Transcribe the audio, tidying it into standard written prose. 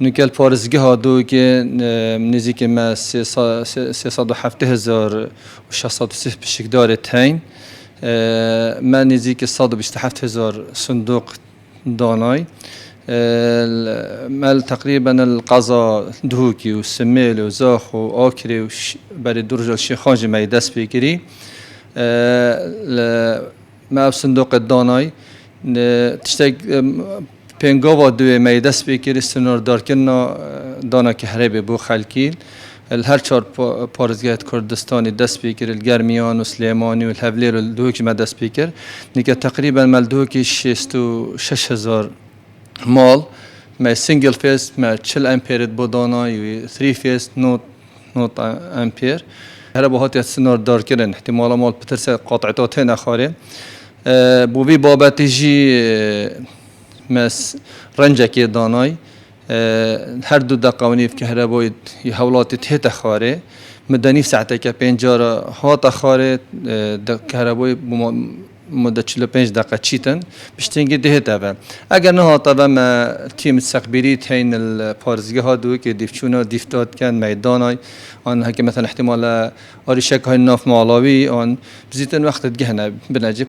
نکل پارزگی ها دو که نزدیک ما 307,603 پشکدار تین ما نزدیک 127,000 صندوق دانای مال تقريبا القضاء دهوكي والسميل وزاخ وآكري بري درجة الشيخاج ما يدس بيكري ما صندوق الداناي تشتاق بينغوفا دوي ما يدس بيكري سنور دار كنا دانا كهربي بو خالكيل الهر چار پارزگاهت کردستانی دست بکر الگرمیان و سلیمانی و الهولیر و دوکی ما دست بکر نیکه تقریبا مال دوکی 66,000 مال ما سنجل فيس ما 40 امبير بوداناي و 3 فيس نوت امبير هذا بهات السنار دار كرن احتمال مال بترس قاطعتين اخرين بوفي بابا تجي مس رنجك داناي هر دو دقاوني في كهرباء يحولات تهت خاره مدني ساعتك بنجارة هات خاره كهرباء مدة 45 دقيقة چیتن بشتینگی دهت اول اگر نه هات و ما تیم استقبالیت هین الپارزگاه ها دو که دیفچونا دیفتاد کن میدانای آن هک مثلا احتمال آریشک های ناف مالاوی آن بزیتن وقت گهنه بنجی